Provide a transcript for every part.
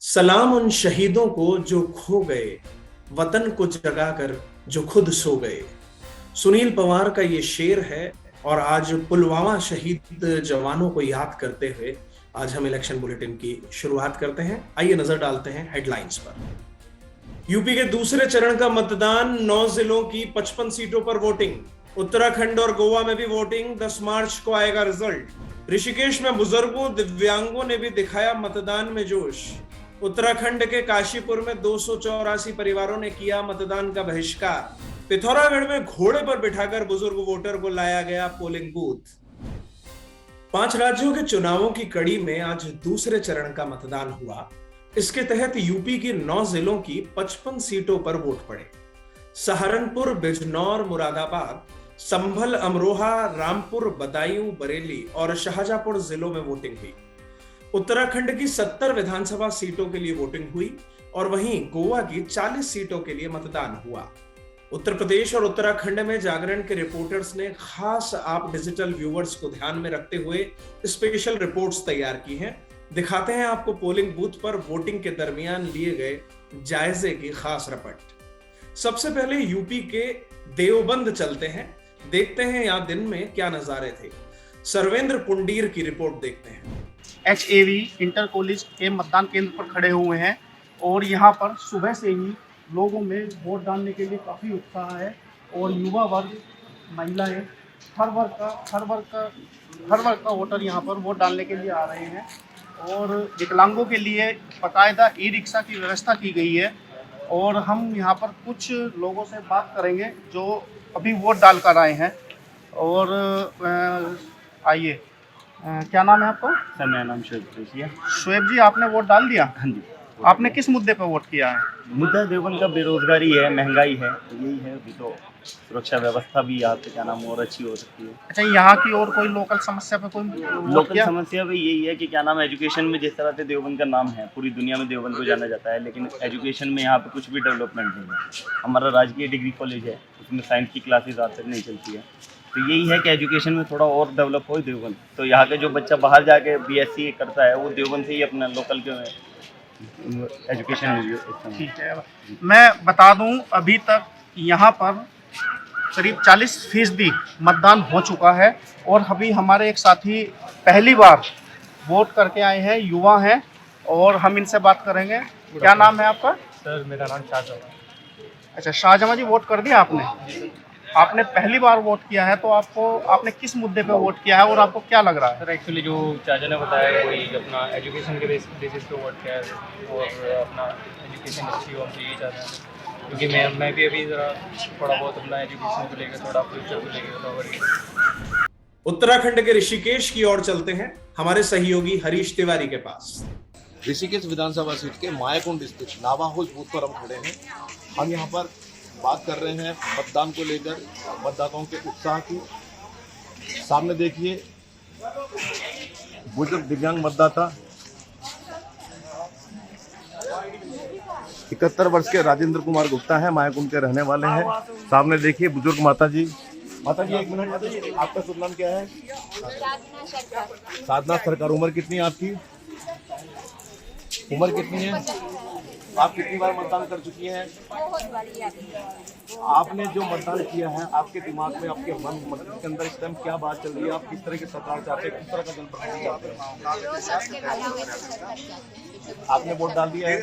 सलाम उन शहीदों को जो खो गए, वतन को जगाकर जो खुद सो गए। सुनील पवार का ये शेर है। और आज पुलवामा शहीद जवानों को याद करते हुए आज हम इलेक्शन बुलेटिन की शुरुआत करते हैं। आइए नजर डालते हैं हेडलाइंस पर। यूपी के दूसरे चरण का मतदान, 9 जिलों की 55 सीटों पर वोटिंग। उत्तराखंड और गोवा में भी वोटिंग, 10 मार्च को आएगा रिजल्ट। ऋषिकेश में बुजुर्गों दिव्यांगों ने भी दिखाया मतदान में जोश। उत्तराखंड के काशीपुर में 284 परिवारों ने किया मतदान का बहिष्कार। पिथौरागढ़ में घोड़े पर बिठाकर बुजुर्ग वोटर को लाया गया पोलिंग बूथ। 5 राज्यों के चुनावों की कड़ी में आज दूसरे चरण का मतदान हुआ। इसके तहत यूपी की 9 जिलों की 55 सीटों पर वोट पड़े। सहारनपुर, बिजनौर, मुरादाबाद, संभल, अमरोहा, रामपुर, बदायूं, बरेली और शाहजहांपुर जिलों में वोटिंग हुई। उत्तराखंड की 70 विधानसभा सीटों के लिए वोटिंग हुई और वहीं गोवा की 40 सीटों के लिए मतदान हुआ। उत्तर प्रदेश और उत्तराखंड में जागरण के रिपोर्टर्स ने खास आप डिजिटल व्यूअर्स को ध्यान में रखते हुए स्पेशल रिपोर्ट्स तैयार की हैं। दिखाते हैं आपको पोलिंग बूथ पर वोटिंग के दरमियान लिए गए जायजे की खास रपट। सबसे पहले यूपी के देवबंद चलते हैं, देखते हैं यहाँ दिन में क्या नजारे थे। सर्वेंद्र पुंडीर की रिपोर्ट देखते हैं। HAV इंटर कॉलेज के मतदान केंद्र पर खड़े हुए हैं और यहाँ पर सुबह से ही लोगों में वोट डालने के लिए काफ़ी उत्साह है और युवा वर्ग, महिलाएं, हर वर्ग का वोटर यहाँ पर वोट डालने के लिए आ रहे हैं। और विकलांगों के लिए बाकायदा ई-रिक्शा की व्यवस्था की गई है और हम यहाँ पर कुछ लोगों से बात करेंगे जो अभी वोट डाल कर आए हैं। और आइए, क्या नाम है आपका? सर मेरा नाम शोएब है। शोएब जी, आपने वोट डाल दिया? हाँ जी। आपने किस मुद्दे पर वोट किया है? मुद्दा देवबंद का बेरोजगारी है, महंगाई है, तो यही है। अभी तो सुरक्षा व्यवस्था भी यहाँ पे क्या नाम और अच्छी हो सकती है। अच्छा, यहाँ की और कोई लोकल समस्या पे कोई वोट लोकल किया? समस्या भी यही है कि क्या नाम एजुकेशन में जिस तरह से देवबंद का नाम है, पूरी दुनिया में देवबंद को जाना जाता है, लेकिन एजुकेशन में यहाँ पे कुछ भी डेवलपमेंट नहीं है। हमारा राजकीय डिग्री कॉलेज है, उसमें साइंस की क्लासेज आज तक नहीं चलती है। तो यही है कि एजुकेशन में थोड़ा और डेवलप हो देवबंद। तो यहाँ के जो बच्चा बाहर जाके BSc करता है वो देवबंद से ही अपना लोकल के एजुकेशन। ठीक है, मैं बता दूं अभी तक यहाँ पर करीब 40% मतदान हो चुका है और अभी हमारे एक साथी पहली बार वोट करके आए हैं, युवा हैं, और हम इनसे बात करेंगे। क्या नाम है आपका? सर मेरा नाम शाहजहां। अच्छा, शाहजहां जी, वोट कर दिया आपने? आपने पहली बार वोट किया है, तो आपने किस मुद्दे पे वोट किया है और आपको क्या लग रहा है? सर एक्चुअली जो चाचा ने बताया वही अपना एजुकेशन के बेसिस पे वोट किया है और अपना एजुकेशन अच्छी हो, हम तो यही चाहते हैं। क्योंकि मैं भी अभी ज़रा थोड़ा बहुत अपना एजुकेशन को लेकर, थोड़ा फ्यूचर को लेकर थोड़ा वरी। उत्तराखंड के ऋषिकेश की ओर चलते हैं, हमारे सहयोगी हरीश तिवारी के पास। ऋषिकेश विधानसभा सीट के मायाकुंड स्थित नावा हाउस बूथ पर हम खड़े हैं। हम यहाँ पर बात कर रहे हैं मतदान को लेकर, मतदाताओं के उत्साह की। सामने देखिए बुजुर्ग दिव्यांग मतदाता 71 वर्ष के राजेंद्र कुमार गुप्ता है, मायाकुंड के रहने वाले हैं। सामने देखिए बुजुर्ग माता जी। माता जी, एक मिनट, माता जी आपका शुभ नाम क्या है? साधना सरकार। उम्र कितनी है आपकी? उम्र कितनी है? आप कितनी बार मतदान कर चुकी हैं? आपने जो मतदान किया है, आपके दिमाग में, आपके मन मस्तिष्क के अंदर इस टाइम क्या बात चल रही है? आप किस तरह की सरकार चाहते हैं, किस तरह का जनप्रतिनिधि चाहते हैं? आपने वोट डाल दिया है,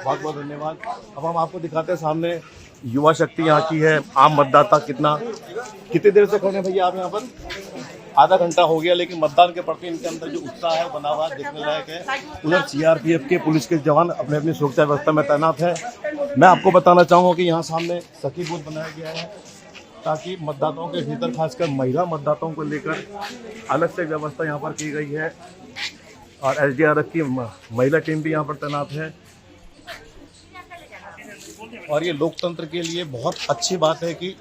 बहुत बहुत धन्यवाद। अब हम आपको दिखाते हैं, सामने युवा शक्ति यहाँ की है, आम मतदाता। कितनी देर से खड़े हैं भैया आप यहाँ पर? आधा घंटा हो गया, लेकिन मतदान के प्रति इनके अंदर जो उत्साह है बना हुआ देखने लायक है। उधर CRPF के पुलिस के जवान अपने अपनी सुरक्षा व्यवस्था में तैनात है। मैं आपको बताना चाहूँगा कि यहाँ सामने सखी बूथ बनाया गया है ताकि मतदाताओं के भीतर, खासकर महिला मतदाताओं को लेकर अलग से व्यवस्था यहाँ पर की गई है और SDRF की महिला टीम भी यहाँ पर तैनात है। और ये लोकतंत्र के लिए बहुत अच्छी बात है कि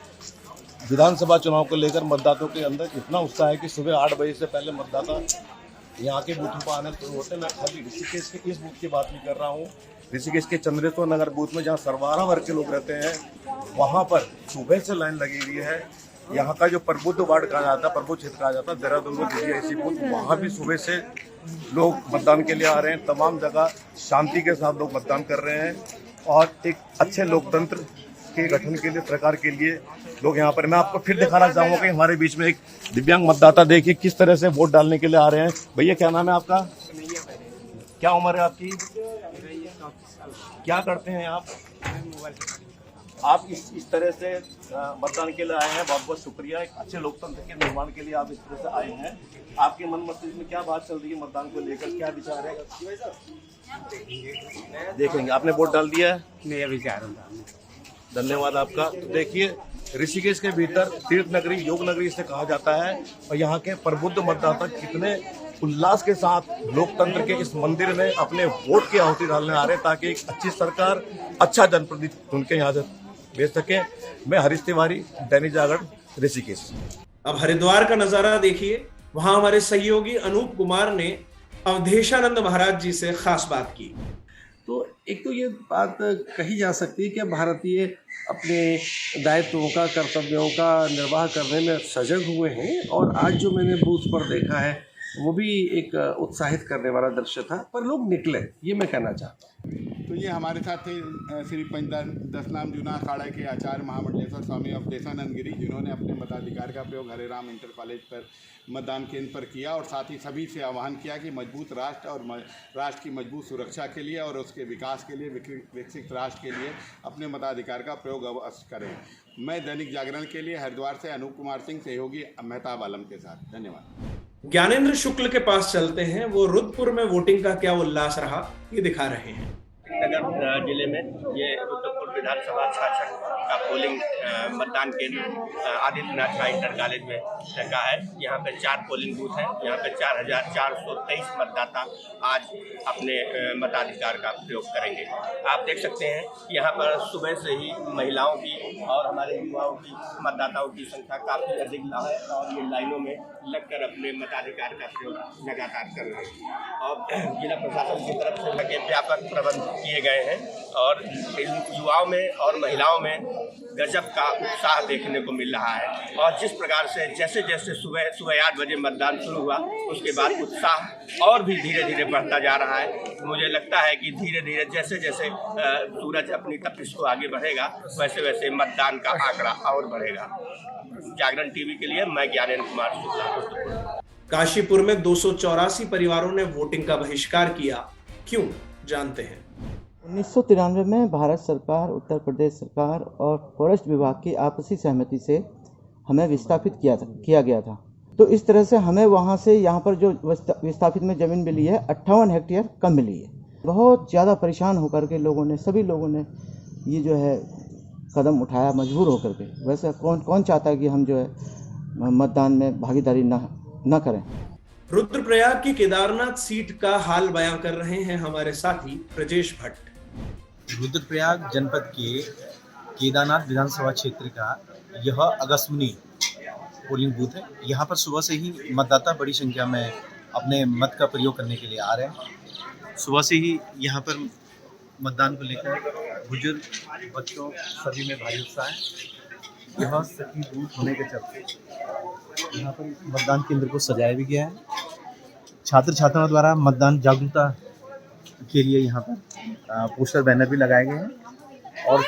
विधानसभा चुनाव को लेकर मतदाताओं के अंदर इतना उत्साह है कि सुबह 8 बजे से पहले मतदाता यहाँ के बूथों पर आने शुरू होते हैं। मैं खाली ऋषिकेश के इस बूथ की बात नहीं कर रहा हूँ, ऋषिकेश के चंद्रेश्वर नगर बूथ में जहाँ सर्वारा वर्ग के लोग रहते हैं, वहाँ पर सुबह से लाइन लगी हुई है यहाँ का जो प्रबुद्ध वार्ड कहा जाता है, प्रबुद्ध क्षेत्र कहा जाता है, देहरादून में DDIC बूथ, वहाँ भी सुबह से लोग मतदान के लिए आ रहे हैं। तमाम जगह शांति के साथ लोग मतदान कर रहे हैं और एक अच्छे लोकतंत्र के गठन के लिए, प्रकार के लिए लोग यहाँ पर। मैं आपको फिर दिखाना चाहूँगा कि हमारे बीच में एक दिव्यांग मतदाता, देखिए किस तरह से वोट डालने के लिए आ रहे हैं। भैया क्या नाम है आपका? क्या उम्र है आपकी? क्या करते हैं आप? आप इस तरह से मतदान के लिए आए हैं, बहुत बहुत शुक्रिया। एक अच्छे लोकतंत्र के निर्माण के लिए आप इस तरह से आए हैं। आपके मन मस्तिष्क में क्या बात चल रही है मतदान को लेकर, क्या विचार है? देखेंगे। आपने वोट डाल दिया है? मेरा विचार होता। धन्यवाद आपका। तो देखिए, ऋषिकेश के भीतर तीर्थ नगरी, योग नगरी इसे कहा जाता है, और यहाँ के प्रबुद्ध मतदाता कितने उल्लास के साथ लोकतंत्र के इस मंदिर में अपने वोट की आहुति डालने आ रहे हैं, ताकि एक अच्छी सरकार, अच्छा जनप्रतिनिधि उनके यहाँ से भेज सके। मैं हरीश तिवारी, दैनिक जागरण, ऋषिकेश। अब हरिद्वार का नजारा देखिए। वहां हमारे सहयोगी अनूप कुमार ने अवधेशानंद महाराज जी से खास बात की। तो एक तो ये बात कही जा सकती है कि भारतीय अपने दायित्वों का, कर्तव्यों का निर्वाह करने में सजग हुए हैं, और आज जो मैंने बूथ पर देखा है वो भी एक उत्साहित करने वाला दृश्य था, पर लोग निकले, ये मैं कहना चाहता हूँ। तो ये हमारे साथ थे श्री पंचदशनाम जूना अखाड़ा के आचार्य महामंडलेश्वर स्वामी अवधेशानंद गिरी, जिन्होंने अपने मताधिकार का प्रयोग हरे राम इंटर कॉलेज पर मतदान केंद्र पर किया, और साथ ही सभी से आह्वान किया कि मजबूत राष्ट्र और राष्ट्र की मजबूत सुरक्षा के लिए और उसके विकास के लिए, विकसित राष्ट्र के लिए अपने मताधिकार का प्रयोग अवश्य करें। मैं दैनिक जागरण के लिए हरिद्वार से अनूप कुमार सिंह, सहयोगी मेहताब आलम के साथ। धन्यवाद। ज्ञानेंद्र शुक्ल के पास चलते हैं। वो रुद्रपुर में वोटिंग का क्या उल्लास रहा, ये दिखा रहे हैं। नगर जिले में ये रुद्रपुर विधानसभा शासक का पोलिंग मतदान केंद्र आदित्यनाथ का इंटर कॉलेज में लगा है। यहाँ पे 4 पोलिंग बूथ हैं। यहाँ पे 4423 मतदाता आज अपने मताधिकार का प्रयोग करेंगे। आप देख सकते हैं कि यहाँ पर सुबह से ही महिलाओं की और हमारे युवाओं की, मतदाताओं की संख्या काफ़ी अधिक है, और ये लाइनों में लगकर अपने मताधिकार का प्रयोग लगातार कर रहे हैं। और जिला प्रशासन की तरफ से व्यापक प्रबंध किए गए हैं, और इन युवाओं में और महिलाओं में गजब का उत्साह देखने को मिल रहा है। और जिस प्रकार से जैसे जैसे सुबह 8 बजे मतदान शुरू हुआ, उसके बाद उत्साह और भी धीरे धीरे बढ़ता जा रहा है। मुझे लगता है कि धीरे धीरे जैसे जैसे सूरज अपनी तपिश को आगे बढ़ेगा, वैसे वैसे मतदान का आंकड़ा और बढ़ेगा। जागरण टीवी के लिए मैं ज्ञानेंद्र कुमार शुक्ला। काशीपुर में 284 परिवारों ने वोटिंग का बहिष्कार किया। क्यों, जानते हैं। 1993 में भारत सरकार, उत्तर प्रदेश सरकार और फॉरेस्ट विभाग की आपसी सहमति से हमें विस्थापित किया गया था। तो इस तरह से हमें वहाँ से यहाँ पर जो विस्थापित में ज़मीन मिली है 58 हेक्टेयर कम मिली है। बहुत ज़्यादा परेशान होकर के लोगों ने, सभी लोगों ने ये जो है कदम उठाया, मजबूर होकर के। वैसे कौन चाहता है कि हम जो है मतदान में भागीदारी न करें। रुद्रप्रयाग की केदारनाथ सीट का हाल बयां कर रहे हैं हमारे साथी ब्रजेश भट्ट। रुद्रप्रयाग जनपद के केदारनाथ विधानसभा क्षेत्र का यह अगस्मुनी पोलिंग बूथ है। यहाँ पर सुबह से ही मतदाता बड़ी संख्या में अपने मत का प्रयोग करने के लिए आ रहे हैं। सुबह से ही यहाँ पर मतदान को लेकर बुजुर्ग, बच्चों सभी में भारी उत्साह है। यह सभी बूथ होने के चलते यहाँ पर मतदान केंद्र को सजाया भी गया है। छात्र छात्राओं द्वारा मतदान जागरूकता के लिए यहाँ पर पोस्टर बैनर भी लगाए गए हैं, और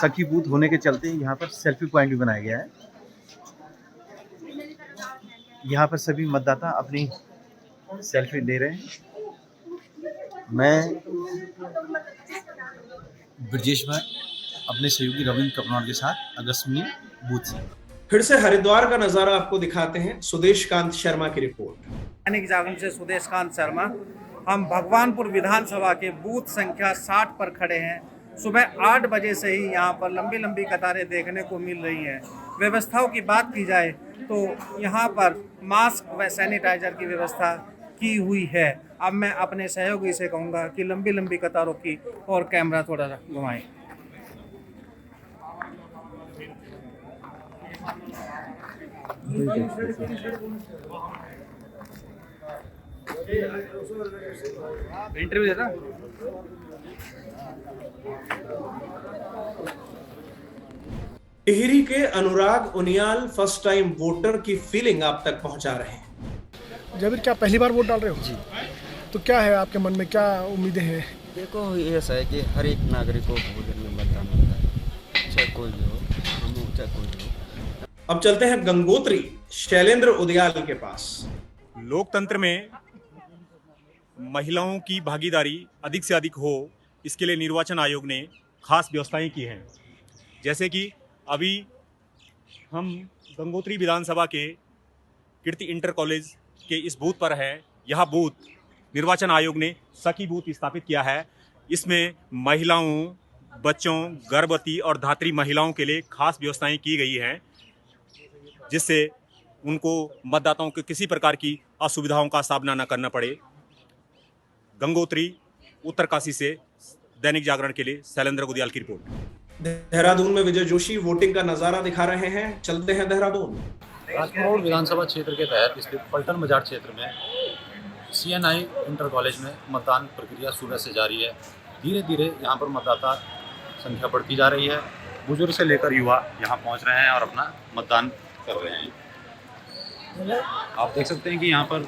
सखी बूथ होने के चलते यहाँ पर सेल्फी पॉइंट भी बनाया गया है। यहाँ पर सभी मतदाता अपनी सेल्फी ले रहे हैं। मैं ब्रजेश भाई अपने सहयोगी रविंद्र कपनौर के साथ अगस्मुनी बूथ से। फिर से हरिद्वार का नजारा आपको दिखाते हैं। सुदेश कांत शर्मा की रिपोर्ट। दैनिक जागरण से सुदेश कांत शर्मा। हम भगवानपुर विधानसभा के बूथ संख्या 60 पर खड़े हैं। सुबह 8 बजे से ही यहाँ पर लंबी लंबी कतारें देखने को मिल रही हैं। व्यवस्थाओं की बात की जाए तो यहाँ पर मास्क व सैनिटाइजर की व्यवस्था की हुई है। अब मैं अपने सहयोगी से कहूँगा कि लंबी लंबी कतारों की और कैमरा थोड़ा सा घुमाएं। इंटरव्यू देता। टिहरी के अनुराग उनियाल फर्स्ट टाइम वोटर की फीलिंग आप तक पहुंचा रहे हैं। जबीर, क्या पहली बार वोट डाल रहे हो? जी। तो क्या है आपके मन में, क्या उम्मीदें हैं? देखो, ऐसा है कि हर एक नागरिक को वोट में मतदान होता है, चाहे कोई भी हो, हम हो चाहे कोई भी हो। अब चलते हैं गंगोत्री शैलेंद्र उदयाल के पास। लोकतंत्र में महिलाओं की भागीदारी अधिक से अधिक हो, इसके लिए निर्वाचन आयोग ने खास व्यवस्थाएं की हैं। जैसे कि अभी हम गंगोत्री विधानसभा के कीर्ति इंटर कॉलेज के इस बूथ पर है। यह बूथ निर्वाचन आयोग ने सखी बूथ स्थापित किया है। इसमें महिलाओं, बच्चों, गर्भवती और धात्री महिलाओं के लिए खास व्यवस्थाएं की गई हैं, जिससे उनको मतदाताओं को किसी प्रकार की असुविधाओं का सामना न करना पड़े। गंगोत्री उत्तरकाशी से दैनिक जागरण के लिए शैलेंद्र उदयाल की रिपोर्ट। देहरादून में विजय जोशी वोटिंग का नजारा दिखा रहे हैं। चलते हैं देहरादून। राजपुर विधानसभा क्षेत्र के तहत स्थित पलटन बाजार क्षेत्र में CNI इंटर कॉलेज में मतदान प्रक्रिया सुबह से जारी है। धीरे धीरे यहाँ पर मतदाता संख्या बढ़ती जा रही है। बुजुर्ग से लेकर युवा यहाँ पहुँच रहे हैं और अपना मतदान कर रहे हैं। आप देख सकते हैं कि यहाँ पर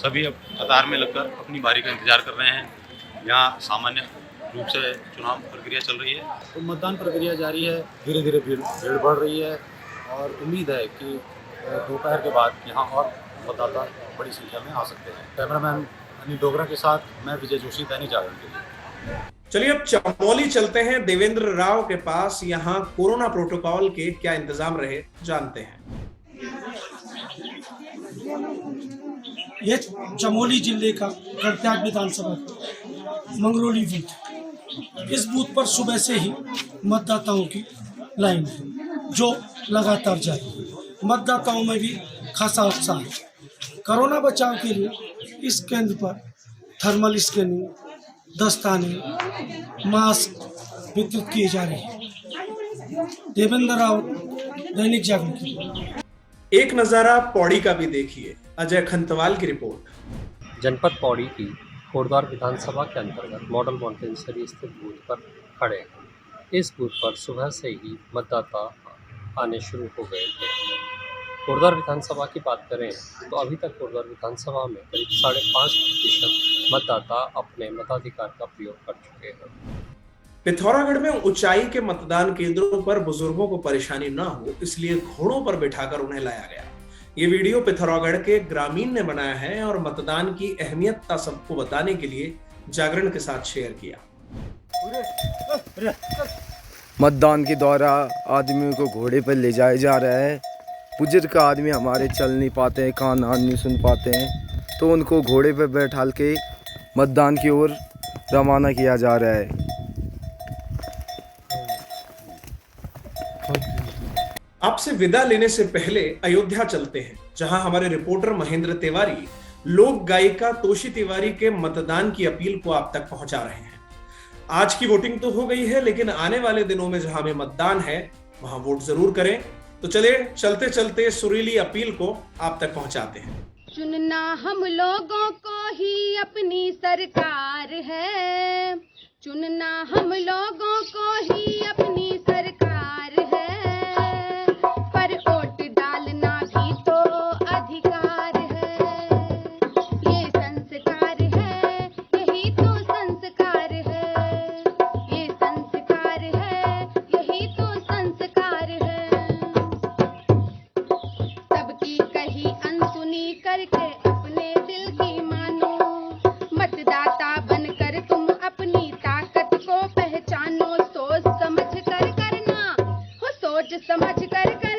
सभी अब कतार में लगकर अपनी बारी का इंतजार कर रहे हैं। यहाँ सामान्य रूप से चुनाव प्रक्रिया चल रही है, तो मतदान प्रक्रिया जारी है। धीरे धीरे भीड़ बढ़ रही है और उम्मीद है कि दोपहर के बाद यहाँ और मतदाता बड़ी संख्या में आ सकते हैं। कैमरामैन अनिल डोगरा के साथ मैं विजय जोशी, दैनिक जागरण के लिए। चलिए अब चमोली चलते हैं देवेंद्र राव के पास। यहाँ कोरोना प्रोटोकॉल के क्या इंतजाम रहे, जानते हैं। ये चमोली जिले का गढ़त्याग विधानसभा मंगरोली बूथ। इस बूथ पर सुबह से ही मतदाताओं की लाइन है, जो लगातार जारी है। मतदाताओं में भी खासा उत्साह है। कोरोना बचाव के लिए इस केंद्र पर थर्मल स्कैनिंग, दस्ताने, मास्क वितरित किए जा रहे हैं। देवेंद्र राव, दैनिक जागरण के लिए। एक नजारा पौड़ी का भी देखिए। अजय खंतवाल की रिपोर्ट। जनपद पौड़ी की कोटद्वार विधानसभा के अंतर्गत मॉडल मॉन्टेंसरी स्थित बूथ पर खड़े हैं। इस बूथ पर सुबह से ही मतदाता आने शुरू हो गए थे। कोटद्वार विधानसभा की बात करें तो अभी तक कोटद्वार विधानसभा में करीब 5.5% मतदाता अपने मताधिकार का प्रयोग कर चुके हैं। पिथौरागढ़ में ऊंचाई के मतदान केंद्रों पर बुजुर्गों को परेशानी न हो, इसलिए घोड़ों पर बिठाकर उन्हें लाया गया। ये वीडियो पिथौरागढ़ के ग्रामीण ने बनाया है और मतदान की अहमियत सबको बताने के लिए जागरण के साथ शेयर किया। मतदान के दौरान आदमियों को घोड़े पर ले जाया जा रहा है। बुजुर्ग आदमी हमारे चल नहीं पाते हैं, कान नहीं सुन पाते हैं, तो उनको घोड़े पर बैठाल के मतदान की ओर रवाना किया जा रहा है। आपसे विदा लेने से पहले अयोध्या चलते हैं, जहां हमारे रिपोर्टर महेंद्र तिवारी लोक गायिका तोशी तिवारी के मतदान की अपील को आप तक पहुंचा रहे हैं। आज की वोटिंग तो हो गई है, लेकिन आने वाले दिनों में जहां में मतदान है वहां वोट जरूर करें। तो चलिए चलते चलते सुरीली अपील को आप तक पहुंचाते हैं। चुनना हम लोगों को ही अपनी सरकार है, चुनना हम लोगों को ही अपनी सरकार है, पर वोट डालना भी तो अधिकार है। ये संस्कार है, यही तो संस्कार है, ये संस्कार है, यही तो संस्कार है। सबकी कही अनसुनी करके अपने दिल की मानो, मतदाता बनकर तुम अपनी ताकत को पहचानो। सोच समझ कर करना हो, सोच समझ कर करना।